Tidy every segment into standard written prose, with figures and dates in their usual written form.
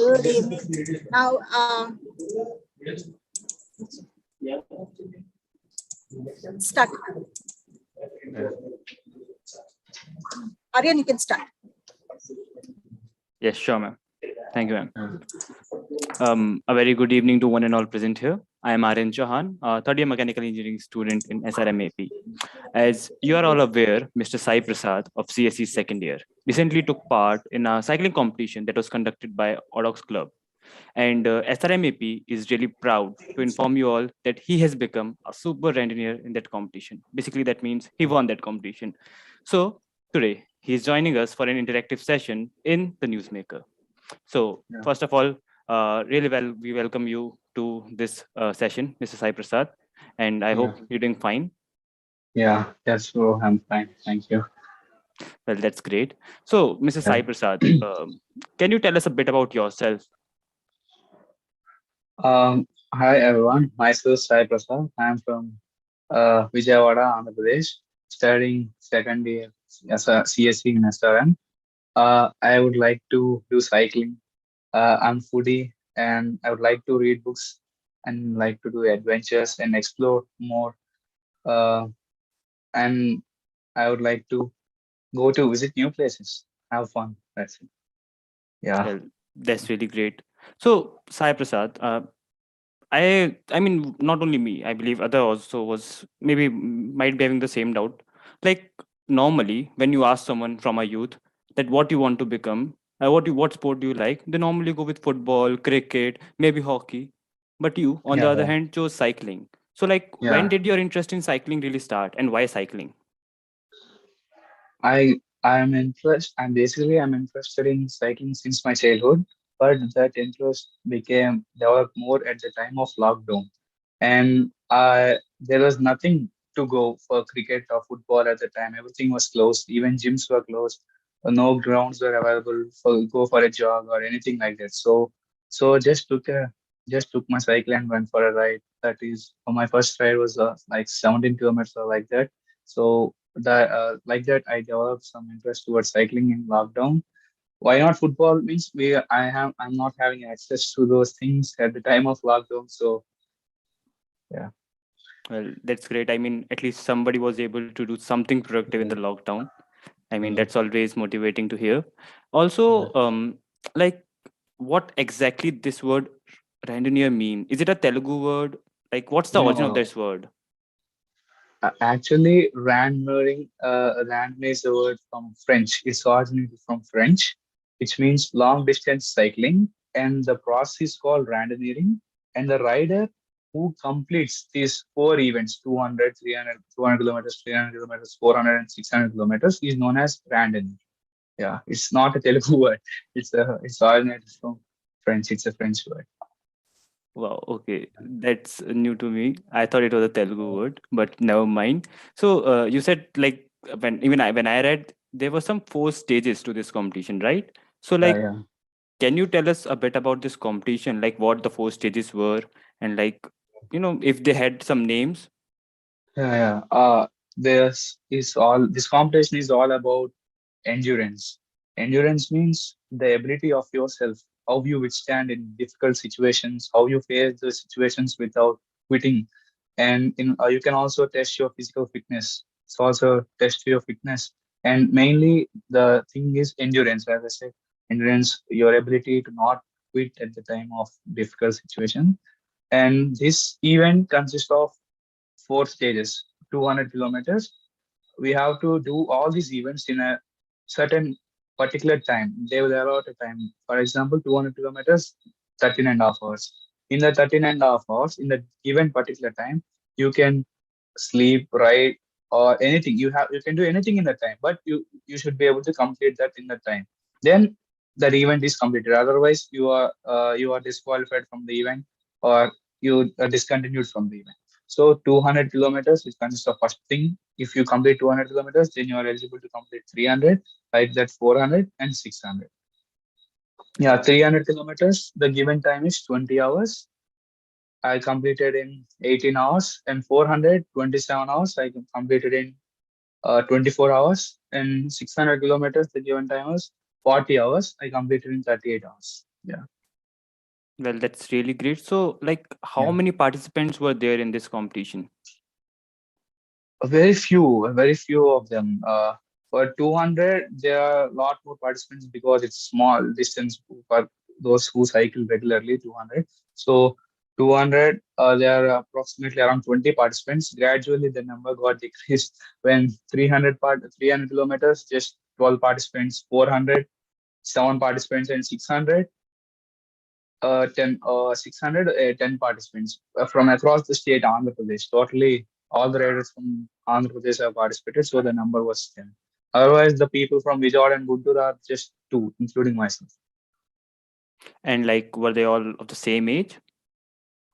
Good evening. Now, start. Aryan, you can start. Yes, sure, ma'am. Thank you, ma'am. A very good evening to one and all present here. I am Aryan Chauhan, a third-year mechanical engineering student in SRMAP. As you are all aware, Mr. Sai Prasad of CSE's second year recently took part in a cycling competition that was conducted by Odox Club. And SRMAP is really proud to inform you all that he has become a super engineer in that competition. Basically, that means he won that competition. So today, he is joining us for an interactive session in the Newsmaker. So first of all, we welcome you to this session, Mr. Sai Prasad, and I hope you're doing fine. Yeah, that's so I'm fine. Thank you. Well, that's great. So, Mr. Sai Prasad, can you tell us a bit about yourself? Hi everyone. Myself Sai Prasad. I'm from Vijayawada, Andhra Pradesh, studying second year as a CSC in SRM. I would like to do cycling. I'm foodie and I would like to read books and like to do adventures and explore more. Uh, and I would like to go to visit new places, have fun. That's it. Yeah. Well, that's really great. So, Sai Prasad, I mean, not only me, I believe other also was maybe might be having the same doubt. Like normally, when you ask someone from a youth that what you want to become, what sport do you like, they normally go with football, cricket, maybe hockey. But you, on the other Yeah. hand, chose cycling. So, like, when Yeah. did your interest in cycling really start, and why cycling? I'm interested in cycling since my childhood, but that interest became developed more at the time of lockdown. And there was nothing to go for cricket or football at the time. Everything was closed. Even gyms were closed. No grounds were available for go for a jog or anything like that. So just took my cycle and went for a ride. That is, my first ride was like 17 kilometers or like that. So that like that, I developed some interest towards cycling in lockdown. Why not football? Means I'm not having access to those things at the time of lockdown. So yeah. Well, that's great. I mean, at least somebody was able to do something productive in the lockdown. I mean, that's always motivating to hear. Also, like, what exactly this word randonneur mean? Is it a Telugu word? Like, what's the origin of No, this word? actually, rand is a word from French. It's originated from French, which means long distance cycling, and the process is called randonneuring. And the rider who completes these four events 200, 300, 200 kilometers, 300 kilometers, 400, and 600 kilometers is known as randonneur. Yeah, it's not a Telugu word. It's originated from French. It's a French word. Wow, okay, that's new to me. I thought it was a Telugu word, but never mind. So, you said like when I read there were some four stages to this competition, right? So, Yeah, like, yeah. can you tell us a bit about this competition, like what the four stages were, and like, if they had some names? Yeah, yeah. This competition is all about endurance. Endurance means the ability of yourself, how you withstand in difficult situations, how you face the situations without quitting, and you can also test your physical fitness. It's also test your fitness, and mainly the thing is endurance. As I said, endurance, your ability to not quit at the time of difficult situation. And this event consists of four stages, 200 kilometers. We have to do all these events in a certain particular time. They will allot a time. For example, 200 kilometers, 13 and a half hours. In the 13 and a half hours, in the given particular time, you can sleep, ride, or anything. You can do anything in the time, but you should be able to complete that in the time. Then that event is completed. Otherwise, you are disqualified from the event, or you are discontinued from the event. So 200 kilometers, which consists of first thing. If you complete 200 kilometers, then you are eligible to complete 300, like that 400 and 600. Yeah, 300 kilometers, the given time is 20 hours. I completed in 18 hours, and 400, 27 hours. I completed in 24 hours. And 600 kilometers, the given time was 40 hours. I completed in 38 hours. Yeah. Well, that's really great. So, like, how Yeah. many participants were there in this competition? Very few of them. For 200, there are a lot more participants because it's small distance for those who cycle regularly. 200. So 200, there are approximately around 20 participants. Gradually, the number got decreased when 300 kilometers, just 12 participants, 400, 7 participants, and 600. 600, 10 participants from across the state, Andhra Pradesh. Totally, all the riders from Andhra Pradesh have participated, so the number was 10. Otherwise, the people from Vijayawada and Guntur are just two, including myself. And like, were they all of the same age?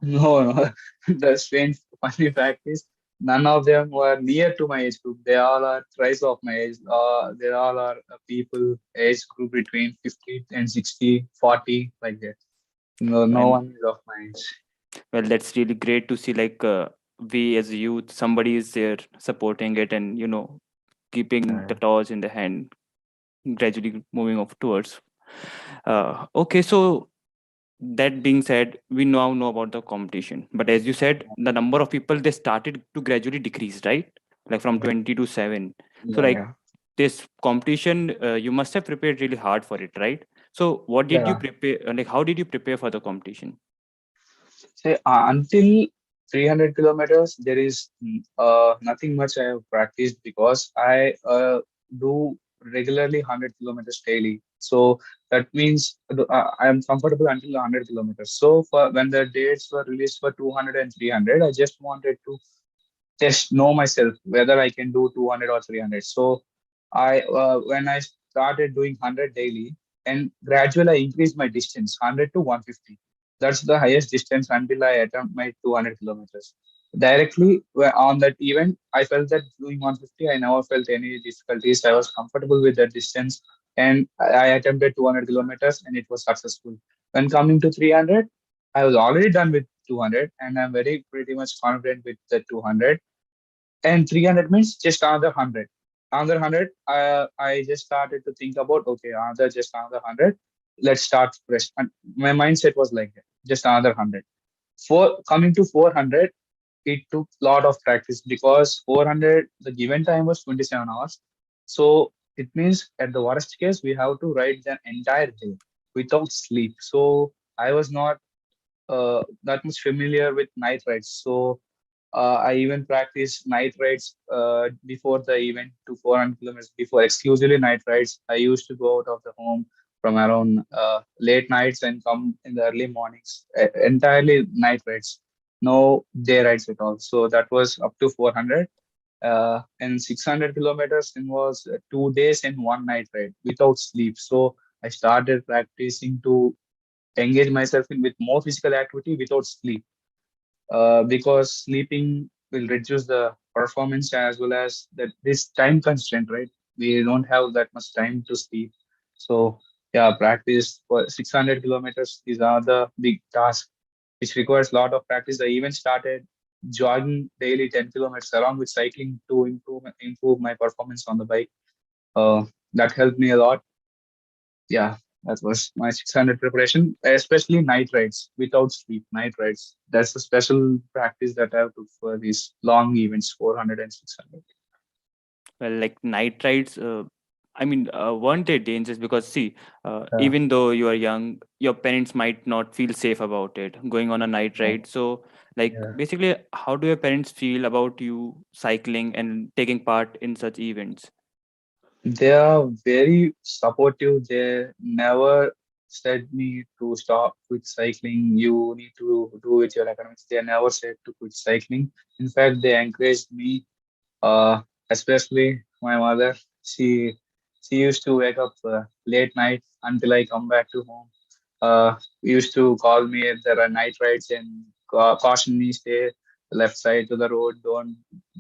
No, no. The strange, funny fact is, none of them were near to my age group. They all are thrice of my age. They all are people age group between 50 and 60, 40, like that. No, no And one is of my age. well, that's really great to see. Like, we as a youth, somebody is there supporting it, and keeping the torch in the hand, gradually moving off towards. Okay, so that being said, we now know about the competition. But as you said, the number of people, they started to gradually decrease, right? Like from 20 to 7. So, Yeah, like, yeah. this competition, you must have prepared really hard for it, right? So what did you Yeah. prepare, like how did you prepare for the competition? Say until 300 kilometers, there is nothing much I have practiced because I do regularly 100 kilometers daily. So that means I am comfortable until 100 kilometers. So for when the dates were released for 200 and 300, I just wanted to just know myself whether I can do 200 or 300. So I when I started doing 100 daily, and gradually I increased my distance 100 to 150. That's the highest distance until I attempt my 200 kilometers. Directly on that event, I felt that doing 150, I never felt any difficulties. I was comfortable with that distance, and I attempted 200 kilometers, and it was successful. When coming to 300, I was already done with 200, and I'm very pretty much confident with the 200, and 300 means just another 100. Another 100, I just started to think about, okay, another 100, let's start fresh. And my mindset was like that, just another 100. For coming to 400, it took a lot of practice because 400, the given time was 27 hours. So it means at the worst case, we have to ride the entire day without sleep. So I was not that much familiar with night rides. So I even practiced night rides before the event to 400 kilometers before, exclusively night rides. I used to go out of the home from around late nights and come in the early mornings, entirely night rides, no day rides at all. So that was up to 400. And 600 kilometers involves 2 days and one night ride without sleep. So I started practicing to engage myself in with more physical activity without sleep, because sleeping will reduce the performance as well as that this time constraint, right? We don't have that much time to sleep. So yeah, practice for 600 kilometers is another big task which requires a lot of practice. I even started jogging daily 10 kilometers along with cycling to improve my performance on the bike. That helped me a lot. Yeah, that was my 600 preparation, especially night rides without sleep. Night rides. That's a special practice that I have to for these long events, 400 and 600. Well, like night rides, I mean, weren't they dangerous? Because see, Yeah, even though you are young, your parents might not feel safe about it going on a night yeah, ride. So, like, yeah. basically, how do your parents feel about you cycling and taking part in such events? They are very supportive. They never said me to stop with cycling. You need to do with your academics. They never said to quit cycling. In fact, they encouraged me. Uh, Especially my mother. She used to wake up late night until I come back to home. Used to call me at the night rides and caution me, stay left side to the road.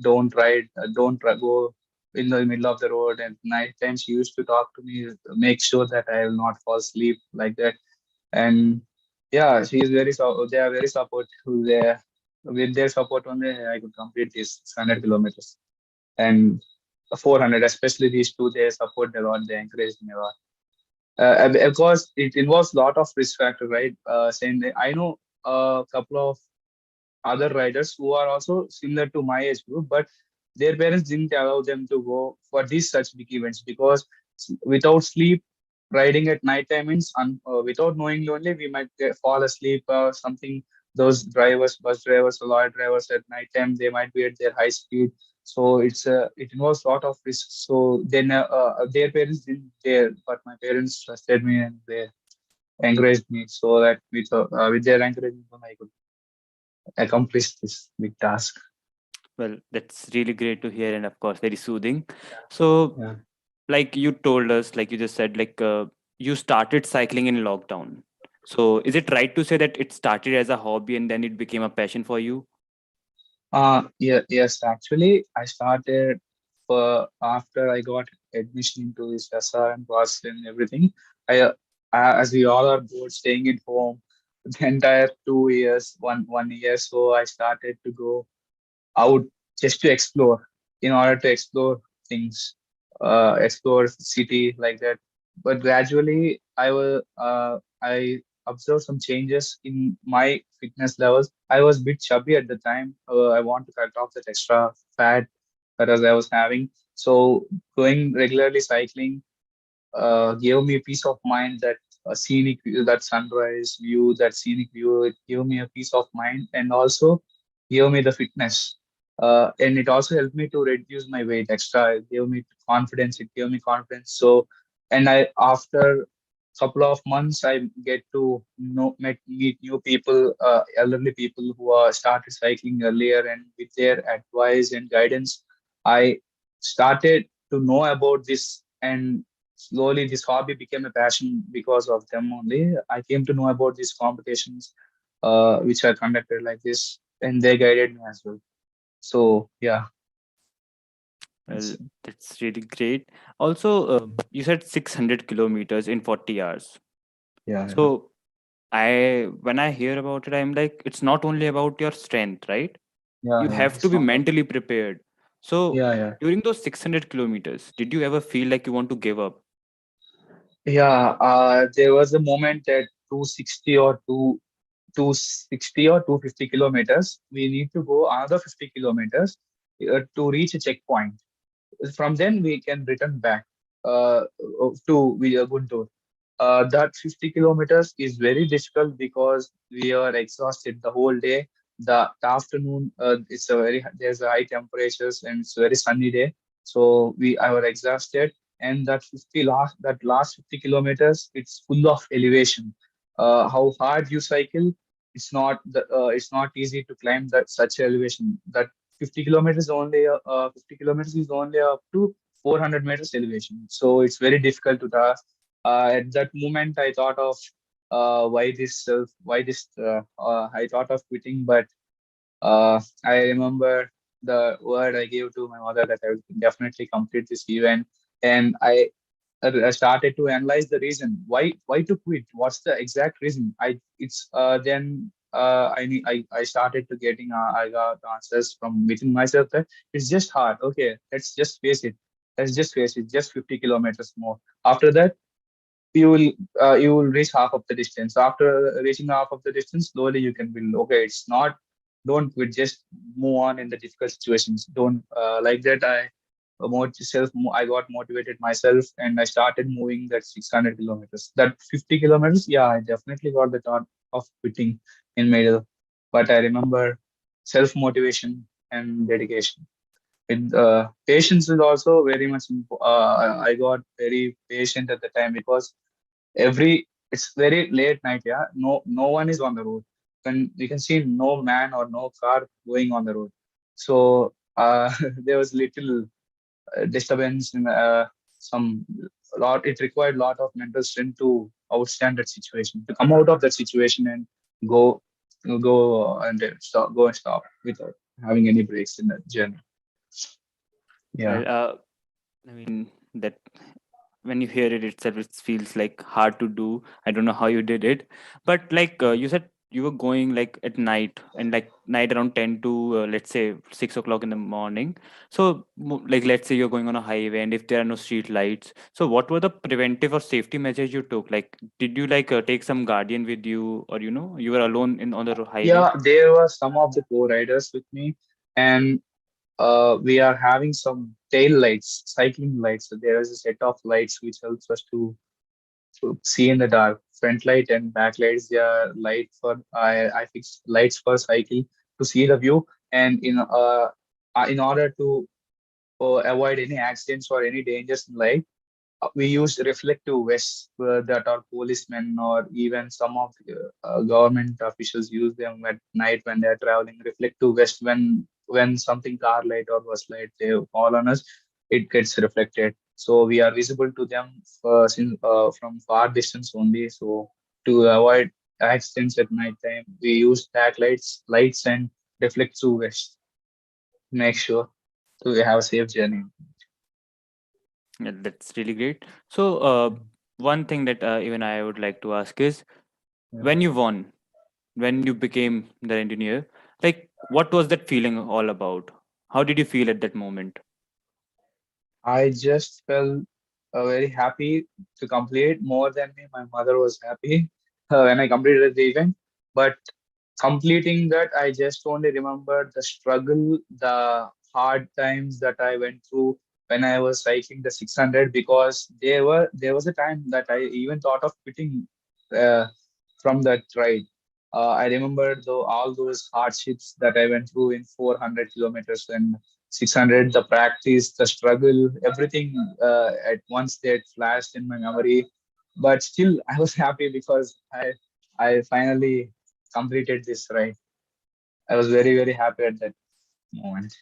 Don't ride. Go in the middle of the road at night time. She used to talk to me, make sure that I will not fall asleep like that. And yeah, she is very they are very supportive. They, with their support only I could complete this 100 kilometers. And 400, especially these two, they support a lot. They encourage me a lot. Of course, it involves a lot of risk factor, right? Saying that I know a couple of other riders who are also similar to my age group, but their parents didn't allow them to go for these such big events because without sleep, riding at night time means without knowing only we might fall asleep or something. Those drivers, bus drivers, lorry drivers at night time, they might be at their high speed. So it involves a lot of risk. So then their parents didn't dare, but my parents trusted me and they encouraged me so that with their encouragement I could accomplish this big task. Well, that's really great to hear, and of course, very soothing. So, Yeah. like you told us, like you just said, like you started cycling in lockdown. So, is it right to say that it started as a hobby and then it became a passion for you? Yeah, yes, actually, I started after I got admission into this SRM process and everything. I, as we all are bored staying at home the entire 2 years, one year, so I started to go out just to explore in order to explore things, explore city like that. But gradually, I observed some changes in my fitness levels. I was a bit chubby at the time. I want to cut off that extra fat that I was having. So going regularly cycling gave me a peace of mind that a scenic view, that sunrise view, that scenic view, it gave me a peace of mind and also gave me the fitness. And it also helped me to reduce my weight extra. It gave me confidence. It gave me confidence. So, and I after couple of months, I get to meet new people, elderly people who are started cycling earlier, and with their advice and guidance, I started to know about this and slowly this hobby became a passion because of them only. I came to know about these competitions which are conducted like this and they guided me as well. So yeah, Well, it's, that's really great. Also, you said 600 kilometers in 40 hours. yeah, yeah, So, when I hear about it, I'm like, it's not only about your strength, right? yeah, You yeah, have to it's be not mentally prepared. So, yeah, yeah, during those 600 kilometers, did you ever feel like you want to give up? yeah. There was a moment at 260 or 260 or 250 kilometers we need to go another 50 kilometers to reach a checkpoint. From then we can return back to Guntur. That 50 kilometers is very difficult because we are exhausted the whole day. The afternoon, there's a high temperatures and it's a very sunny day, so we are exhausted. And that last 50 kilometers, it's full of elevation. How hard you cycle, it's not easy to climb that such elevation. That 50 kilometers is only up to 400 meters elevation, so it's very difficult to task. At that moment, I thought of why this. I thought of quitting, but I remember the word I gave to my mother that I will definitely complete this event, and I started to analyze the reason why to quit. What's the exact reason? I started to getting I got answers from within myself that it's just hard. Okay, let's just face it. Let's just face it. Just 50 kilometers more. After that you will reach half of the distance. After reaching half of the distance, slowly you can build. Okay, it's not, don't quit, just move on in the difficult situations. Don't like that. I got motivated myself and I started moving that 600 kilometers. That 50 kilometers, yeah, I definitely got the thought of quitting in middle, but I remember self motivation and dedication. With patience is also very much I got very patient at the time because it's very late night, yeah, no one is on the road, and you can see no man or no car going on the road. So there was little disturbance in some lot. It required a lot of mental strength to outstand that situation, to come out of that situation and go go and stop without having any breaks in that journey. Yeah. Well, I mean, that when you hear it itself, it feels like hard to do. I don't know how you did it, but like you said, you were going like at night, and like night around 10 to let's say 6 o'clock in the morning. So like let's say you're going on a highway, and if there are no street lights, so what were the preventive or safety measures you took? Like, did you like take some guardian with you, or you were alone in on the highway? Yeah, there were some of the co-riders with me, and we are having some tail lights, cycling lights. So there is a set of lights which helps us to see in the dark. Front light and back lights, they are light for I fixed lights for cycle to see the view, and in order to avoid any accidents or any dangers in life, we use reflective vests that are policemen or even some of the government officials use them at night when they are traveling. Reflective vest, when something car light or bus light they fall on us, it gets reflected. So we are visible to them from far distance only. So to avoid accidents at night time, we use lights and reflective vests to make sure to have a safe journey. Yeah, that's really great. So one thing that even I would like to ask is, Yeah. when you won, when you became the engineer, like what was that feeling all about? How did you feel at that moment? I just felt very happy to complete more than me. My mother was happy when I completed the event. But completing that, I just only remember the struggle, the hard times that I went through when I was cycling the 600, because there was a time that I even thought of quitting uh, from that ride. I remember though all those hardships that I went through in 400 kilometers and 600, the practice, the struggle, everything at once that flashed in my memory. But still, I was happy because I finally completed this ride. I was very, very happy at that moment.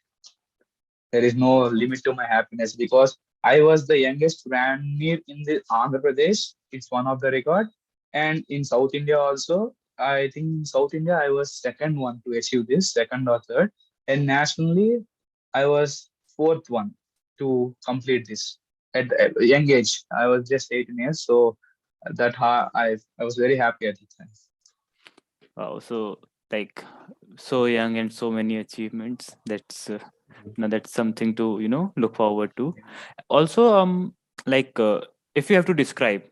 There is no limit to my happiness because I was the youngest runner in the Andhra Pradesh. It's one of the record, and in South India also. I think in South India I was second one to achieve this, second or third, and nationally I was fourth one to complete this at a young age. I was just 18 years, so I was very happy at the time. Wow, so like so young and so many achievements. That's that's something to look forward to. Also, like if you have to describe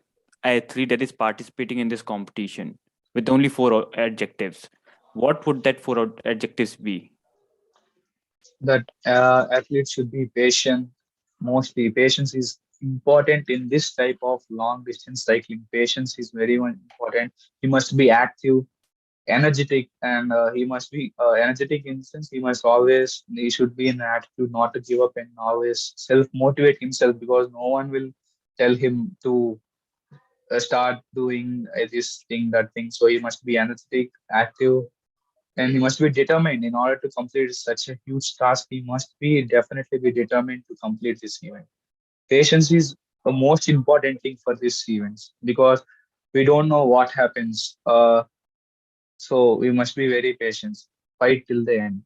a athlete that is participating in this competition with only four adjectives, what would that four adjectives be? That athletes should be patient. Mostly, patience is important in this type of long distance cycling. Patience is very much important. He must be active, energetic, and he must be energetic in the sense he should be in an attitude not to give up and always self motivate himself because no one will tell him to start doing this thing, that thing. So he must be energetic, active, and he must be determined in order to complete such a huge task. He must be definitely be determined to complete this event. Patience is the most important thing for these events because we don't know what happens. So we must be very patient. Fight till the end.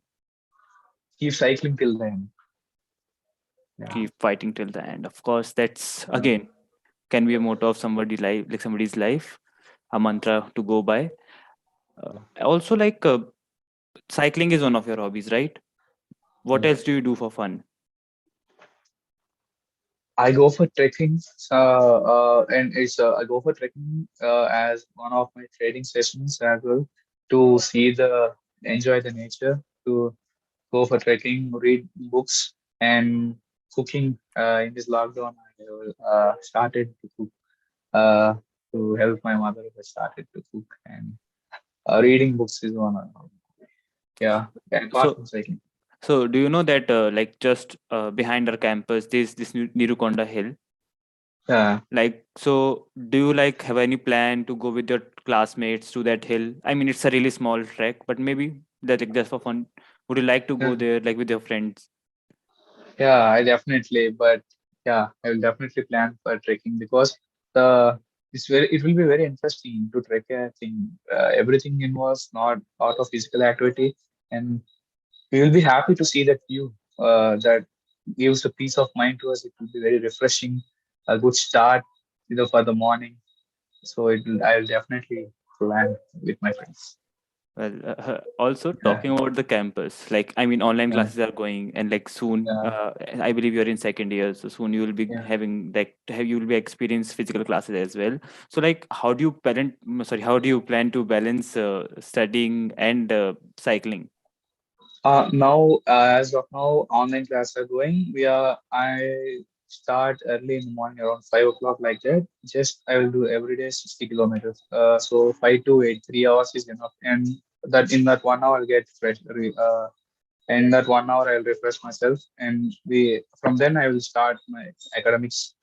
Keep cycling till the end. Yeah. Keep fighting till the end. Of course, that's Yeah. again can be a motto of somebody's life, a mantra to go by. Also, like cycling is one of your hobbies, right? What else do you do for fun? I go for trekking, and I go for trekking as one of my training sessions as well to see the enjoy the nature, to go for trekking, read books, and cooking. In this lockdown, I started to cook uh, to help my mother. I started to cook, and reading books is one. Yeah, and apart So, from cycling. so do you know that like just behind our campus, there's this Nirukonda hill. Yeah, Like, so do you like have any plan to go with your classmates to that hill? I mean, it's a really small trek, but maybe that like just for fun. Would you like to yeah, go there like with your friends? yeah. I definitely, but yeah, I will definitely plan for trekking because the it will be very interesting to trek. I think everything involves not lot of physical activity, and we will be happy to see that view. That gives a peace of mind to us. It will be very refreshing, a good start, for the morning. So I will definitely plan with my friends. Well, also talking about the campus, like I mean, online Yeah, classes are going, and like soon, yeah, I believe you're in second year, so soon you will be yeah. having like you will be experience physical classes as well. So like, how do you plan? Sorry, how do you plan to balance studying and cycling? Now, as of now, online classes are going. I start early in the morning around 5 o'clock, like that. Just I will do every day 60 kilometers. So 5 to 8, 3 hours is enough, and that in that 1 hour I'll get fresh. In that 1 hour I'll refresh myself, and we from then I will start my academics.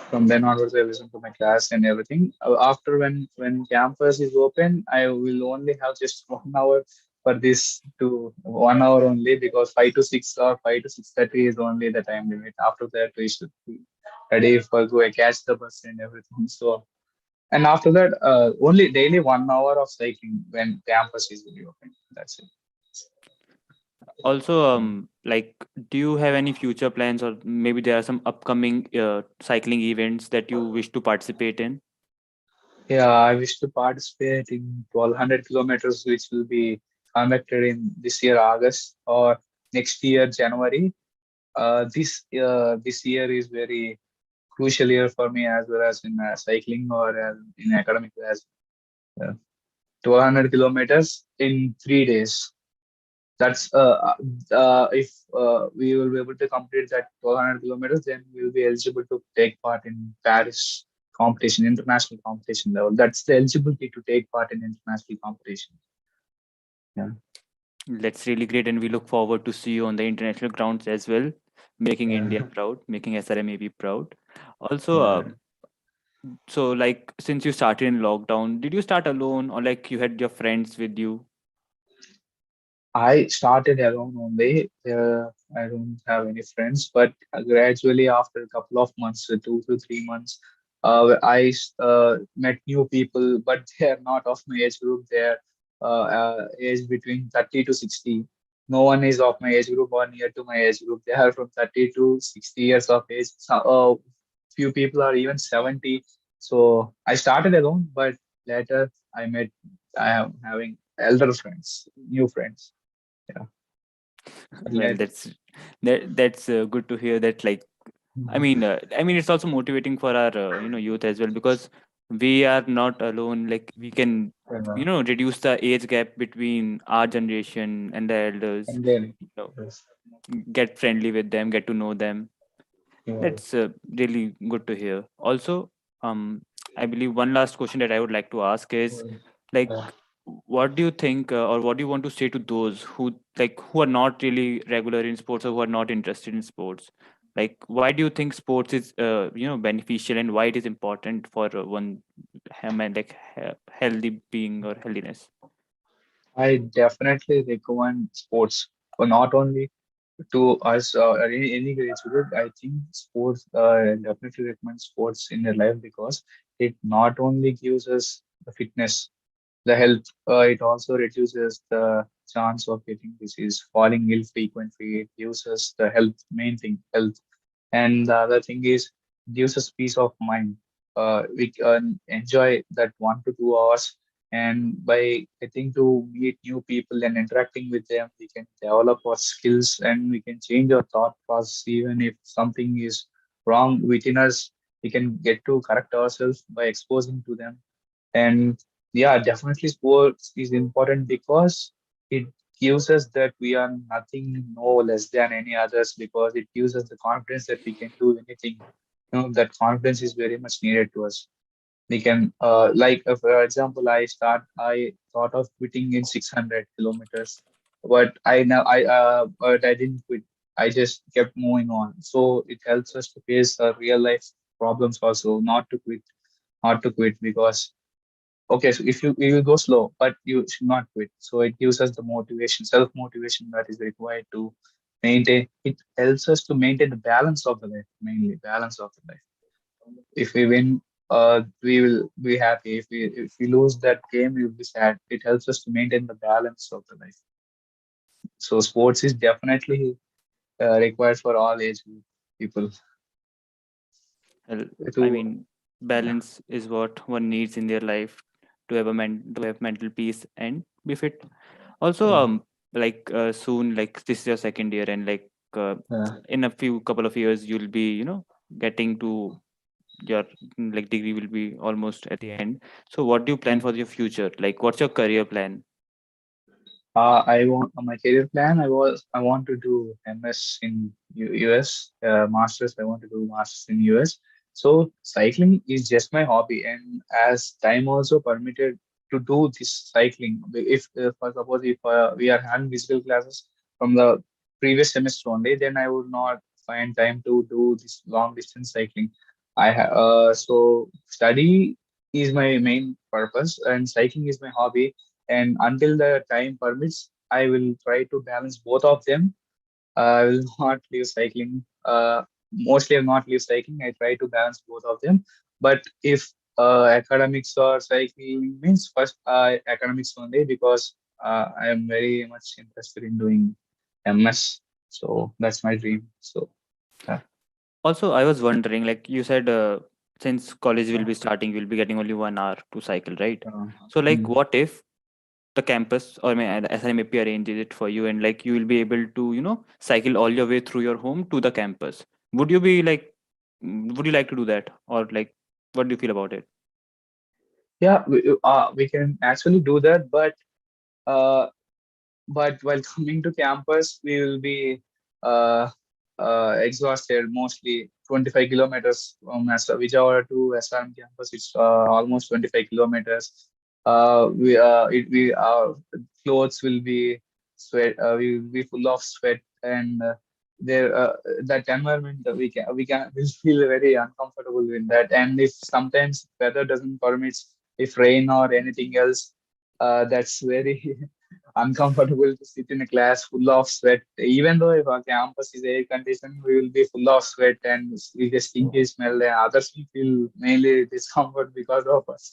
From then onwards, I listen to my class and everything. After when campus is open, I will only have just 1 hour for this to 1 hour only, because 5 to 6 or 5 to 6:30 is only the time limit. After that, we should be ready for go catch the bus and everything. So and after that, only daily 1 hour of cycling when campus is really open. That's it. Also, Yeah. like, do you have any future plans, or maybe there are some upcoming cycling events that you wish to participate in? Yeah, I wish to participate in 1200 kilometers, which will be conducted in this year, August, or next year, January. This year is very crucial year for me, as well as in cycling or in academic as 1200 kilometers in 3 days. That's if we will be able to complete that 1200 kilometers, then we will be eligible to take part in Paris competition, international competition level. That's the eligibility to take part in international competition. Yeah. That's really great, and we look forward to see you on the international grounds as well, making India Yeah. proud, making SRMAB proud. Also, Yeah. so like since you started in lockdown, did you start alone or like you had your friends with you? I started alone only. I don't have any friends, but gradually, after a couple of months, 2 to 3 months, met new people, but they are not of my age group. They're age between 30 to 60. No one is of my age group or near to my age group. They are from 30 to 60 years of age. Few people are even 70. So I started alone, but later I am having elder friends, new friends. Yeah. Well, Let that's good to hear that. Like, I mean, it's also motivating for our youth as well, because we are not alone. Like, we can reduce the age gap between our generation and the elders. and then You know, yes. get friendly with them, get to know them. Yeah. That's really good to hear. Also, um, I believe one last question that I would like to ask is, like, Yeah. what do you think, or what do you want to say to those who are not really regular in sports or who are not interested in sports? Like, why do you think sports is beneficial, and why it is important for one healthy being or healthiness? I definitely recommend sports, but not only to us or any age group. I think sports definitely recommend sports in their life, because it not only gives us the fitness, the health, it also reduces the chance of getting disease, falling ill frequently. It gives us the health, main thing, health. And the other thing is, gives us peace of mind. We can enjoy that 1 to 2 hours, and by getting to meet new people and interacting with them, we can develop our skills and we can change our thought process. Even if something is wrong within us, we can get to correct ourselves by exposing to them. And yeah, definitely sports is important, because it gives us that we are nothing no less than any others, because it gives us the confidence that we can do anything. That confidence is very much needed to us. We can for example, I thought of quitting in 600 kilometers, but I didn't quit. I just kept moving on. So it helps us to face real life problems also, not to quit, because okay, so if you will go slow, but you should not quit. So it gives us the motivation, self motivation, that is required to maintain. It helps us to maintain the balance of the life, mainly balance of the life. If we win, we will be happy. If we lose that game, we will be sad. It helps us to maintain the balance of the life. So sports is definitely required for all age group people. Well, I To mean, balance is what one needs in their life. to have to have mental peace and be fit. Also, soon, like this is your second year, and in a few couple of years, you'll be, getting to your degree will be almost at the end. So, what do you plan for your future? Like, what's your career plan? I want my career plan. I want to do MS in US, masters. I want to do masters in US. So cycling is just my hobby, and as time also permitted to do this cycling. If for suppose if we are having physical classes from the previous semester only, then I would not find time to do this long distance cycling. So study is my main purpose, and cycling is my hobby, and until the time permits, I will try to balance both of them. I will not leave cycling. Mostly I'll not leave cycling. I try to balance both of them. But if academics or cycling means, first academics only, because I am very much interested in doing MS. So that's my dream. So yeah. Also, I was wondering, like you said, since college will be starting, you'll be getting only 1 hour to cycle, right? So, like, Mm. what if the campus or the SIMAP arranges it for you, and like you will be able to, cycle all your way through your home to the campus? Would you be like, would you like to do that, or like, what do you feel about it? Yeah, we can actually do that, uh, but while coming to campus, we will be uh, exhausted. Mostly 25 kilometers from Vijayawada to SRM campus. It's almost 25 kilometers. Our clothes will be sweat. We will be full of sweat, and there that environment will feel very uncomfortable in that. And if sometimes weather doesn't permit, if rain or anything else, that's very uncomfortable to sit in a class full of sweat. Even though if our campus is air conditioned, we will be full of sweat and we get stinky smell, and others will feel mainly discomfort because of us.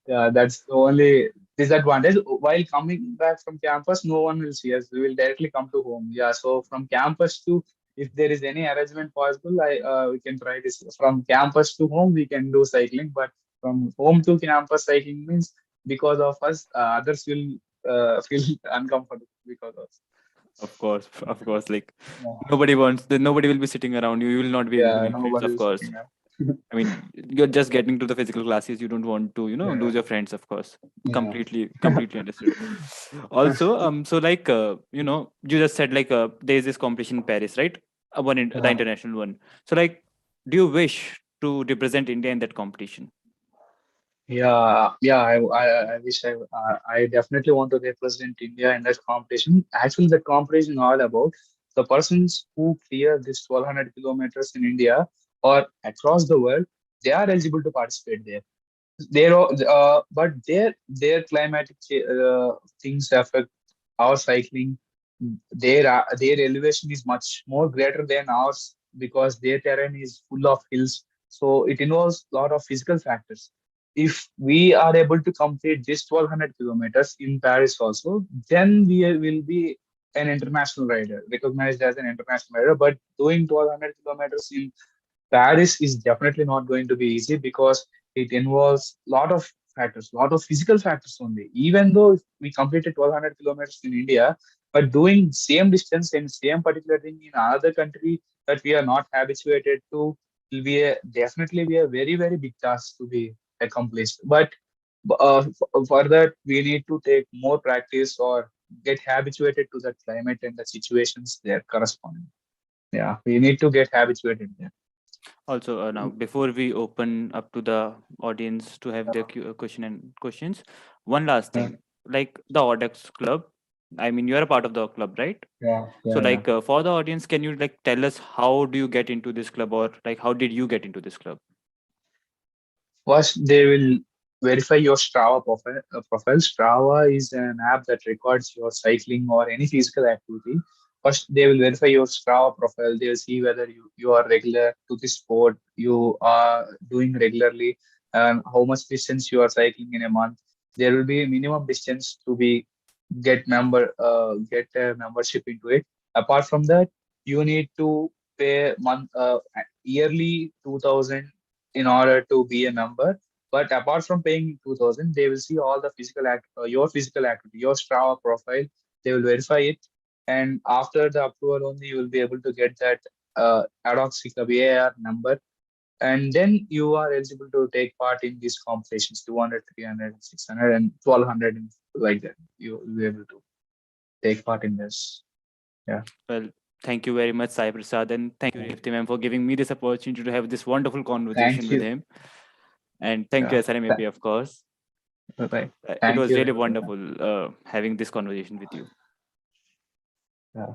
Yeah, that's the only disadvantage. While coming back from campus, no one will see us. We will directly come to home. Yeah, so from campus to, if there is any arrangement possible, I we can try this. From campus to home, we can do cycling, but from home to campus cycling means, because of us, others will feel uncomfortable because of. Of course, like Yeah, nobody will be sitting around you. You will not be yeah, doing friends, nobody of is course. sitting up. I mean, you're just getting to the physical classes. You don't want to, Yeah, lose your friends, of course. yeah. Completely understood. Also, you just said like there's this competition in Paris, right? The Yeah. international one. So, like, do you wish to represent India in that competition? Yeah. I wish I definitely want to represent India in that competition. Actually, the competition is all about the persons who clear this 1,200 kilometers in India or across the world. They are eligible to participate there. But their things affect our cycling. Their elevation is much more greater than ours because their terrain is full of hills, so it involves a lot of physical factors. If we are able to complete this 1,200 kilometers in Paris also, then we will be an international rider, recognized as an international rider. But doing 1,200 kilometers in Paris is definitely not going to be easy because it involves a lot of factors, a lot of physical factors only. Even though if we completed 1,200 kilometers in India, but doing same distance and same particular thing in another country that we are not habituated to will be definitely be a very, very big task to be accomplished. But for that, we need to take more practice or get habituated to the climate and the situations there corresponding. Yeah, we need to get habituated there. Also, now before we open up to the audience to have their question and questions, one last Yeah, thing, like the Audex Club. I mean, you are a part of the club, right? yeah, So, yeah, yeah. like, for the audience, can you like tell us how do you get into this club, or like how did you get into this club? First, they will verify your Strava profile. Strava is an app that records your cycling or any physical activity. First, they will verify your Strava profile. They will see whether you are regular to the sport, you are doing regularly, and how much distance you are cycling in a month. There will be a minimum distance to be get a membership into it. Apart from that, you need to pay yearly 2,000 in order to be a member. But apart from paying 2,000, they will see all the your physical activity, your Strava profile. They will verify it, and after the approval only, you will be able to get that ad hoc AR number, and then you are eligible to take part in these competitions 200, 300, 600, and 1200, and like that. You will be able to take part in this. Yeah. Well, thank you very much, Sai Prasad, and thank you, Revati ma'am, for giving me this opportunity to have this wonderful conversation Thank with you. him. And thank you, Yeah. SRMAP, of course. Bye. It Thank was you, really Revati ma'am. wonderful having this conversation with you. Yeah.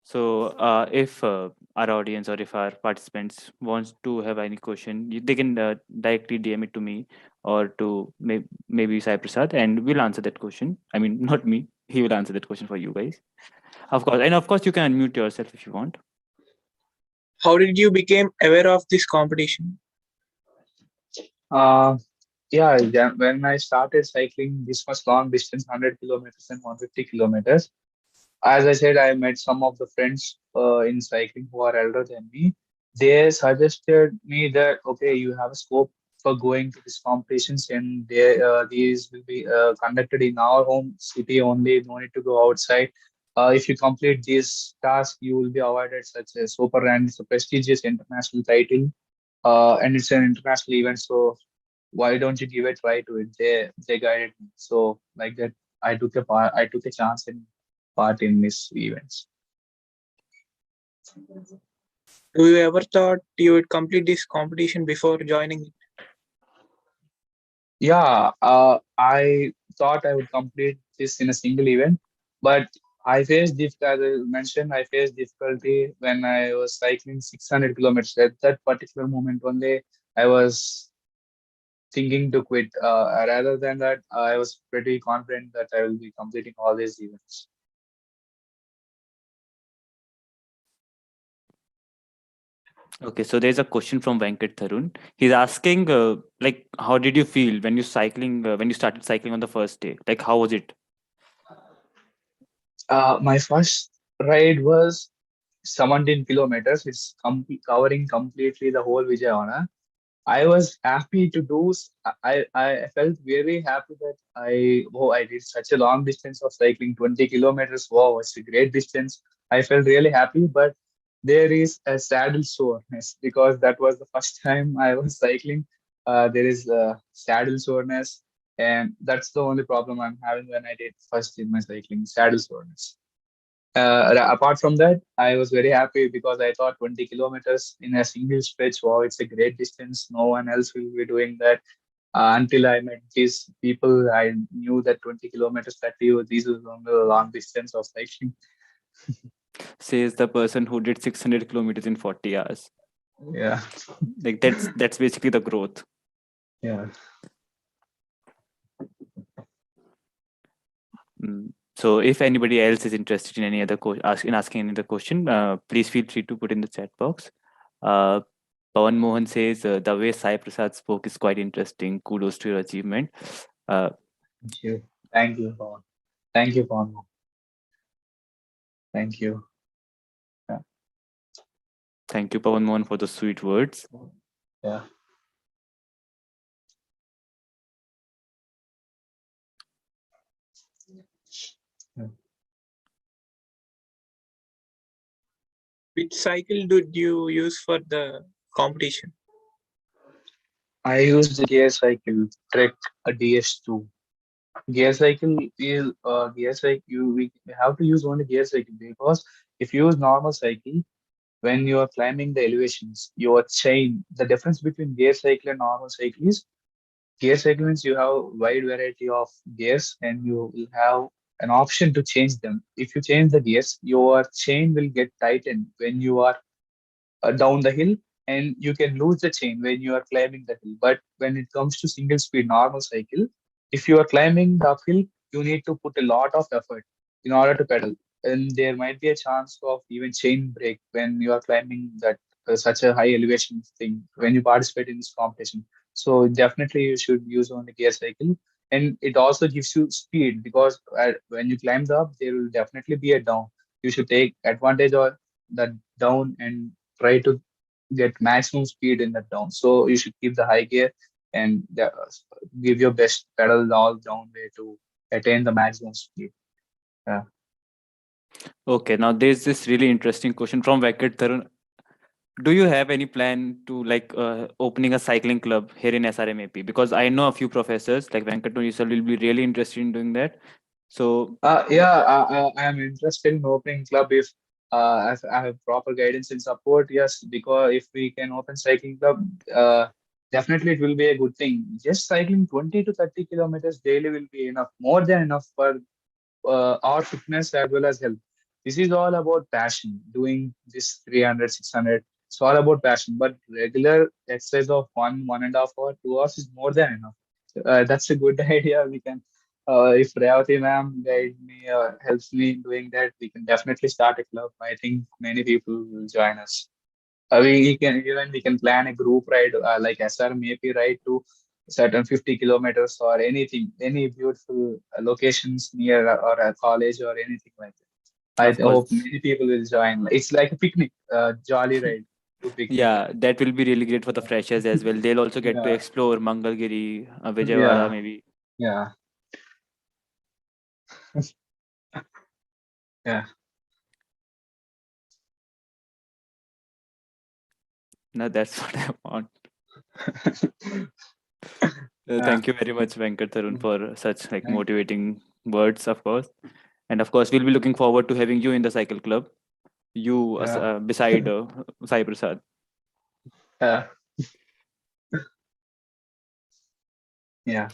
So, if our audience or if our participants wants to have any question, they can directly DM it to me or to maybe Sai Prasad, and we'll answer that question. I mean, not me; he will answer that question for you guys. Of course, and of course, you can unmute yourself if you want. How did you become aware of this competition? Uh, when I started cycling this much long distance, 100 kilometers and 150 kilometers, as I said, I met some of the friends in cycling who are elder than me. They suggested me that okay, you have a scope for going to these competitions, and these will be conducted in our home city only. No need to go outside. If you complete this task, you will be awarded such a super and it's a prestigious international title, and it's an international event. So why don't you give a try to it? They guided me. So like that, I took a chance in part in these events. Do you ever thought you would complete this competition before joining it? Yeah, I thought I would complete this in a single event, but as I mentioned, I faced difficulty when I was cycling 600 kilometers. At that particular moment only, I was thinking to quit. Rather than that, I was pretty confident that I will be completing all these events. Okay, so there's a question from Venkat Tharun. He's asking, like, how did you feel when when you started cycling on the first day? Like, how was it? My first ride was 17 kilometers. It's covering completely the whole Vijayawada. I was happy to do. I felt very happy that I did such a long distance of cycling, 20 kilometers. Wow, it's a great distance. I felt really happy, but there is a saddle soreness because that was the first time I was cycling. There is a saddle soreness, and that's the only problem I'm having when I did first in my cycling, saddle soreness. Apart from that, I was very happy because I thought 20 kilometers in a single stretch, wow, it's a great distance. No one else will be doing that. Until I met these people, I knew that 20 kilometers, 30, these was on the long distance of cycling. Says the person who did 600 kilometers in 40 hours. Yeah. Like, that's basically the growth. Yeah. So if anybody else is interested in any other asking any other question, please feel free to put in the chat box. Pawan Mohan says the way Sai Prasad spoke is quite interesting. Kudos to your achievement. Thank you. Thank you, Pawan. Thank you, Pawan. Thank you. Yeah. Thank you, Pawan Mohan, for the sweet words. Yeah. Which cycle did you use for the competition? I used the gear cycle Trek a DS2. Gear cycle is gear cycle. We have to use only gear cycle because if you use normal cycle, when you are climbing the elevations, your chain, the difference between gear cycle and normal cycle is gear cycle means you have wide variety of gears and you will have an option to change them. If you change the gears, your chain will get tightened when you are down the hill, and you can lose the chain when you are climbing the hill. But when it comes to single speed normal cycle, if you are climbing the uphill, you need to put a lot of effort in order to pedal, and there might be a chance of even chain break when you are climbing that such a high elevation thing when you participate in this competition. So definitely you should use only gear cycle, and it also gives you speed because when you climb the up, there will definitely be a down. You should take advantage of that down and try to get maximum speed in the down. So you should keep the high gear and give your best pedal all down way to attain the maximum speed. Yeah. Okay, now there's this really interesting question from Venkat Tarun. Do you have any plan to opening a cycling club here in SRMAP? Because I know a few professors like Venkat yourself will be really interested in doing that. So Yeah, I am interested in opening club if I have proper guidance and support. Yes, because if we can open cycling club, definitely it will be a good thing. Just cycling 20 to 30 kilometers daily will be enough, more than enough for our fitness as well as health. This is all about passion. Doing this 300, 600, it's all about passion. But regular exercise of 1.5 hour, 2 hours is more than enough. That's a good idea. We can, if Revati ma'am guide me or helps me in doing that, we can definitely start a club. I think many people will join us. We can plan a group ride like SRMAP ride to certain 50 kilometers or anything, any beautiful locations near or a college or anything like that. I of hope course, many people will join. It's like a picnic, jolly ride to picnic. yeah, that will be really great for the freshers as well. They'll also get to Yeah, explore Mangalgiri, Vijayawada, yeah, maybe. yeah, yeah, No, that's what I want. yeah, Thank you very much, Venkat Tarun, for such motivating words, of course. And of course, we'll be looking forward to having you in the cycle club. You yeah, beside Sai Prasad. yeah, yeah,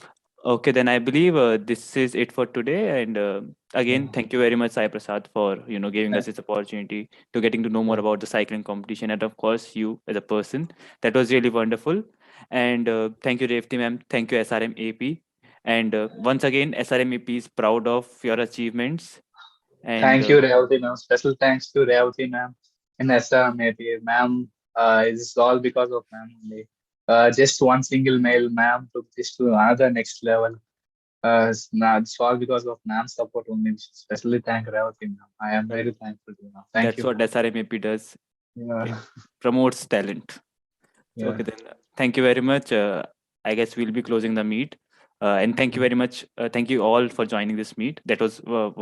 Okay, then I believe this is it for today. And again, thank you very much, Sai Prasad, for giving us this opportunity to getting to know more about the cycling competition, and of course, you as a person. That was really wonderful. And thank you, Revati ma'am. Thank you, SRM AP. And once again, SRM AP is proud of your achievements. And Thank you, Revati ma'am. Special thanks to Revati ma'am and Esther maybe. Ma'am, it's all because of ma'am only. Just one single mail, ma'am took this to another next level. It's all because of ma'am's support only. Especially thank Revati ma'am. I am well, very thankful to ma'am. Thank that's you, what ma'am. SRM AP does. It Yeah, promotes talent. So, yeah. okay, then thank you very much. I guess we'll be closing the meet. And thank you very much. Thank you all for joining this meet. That was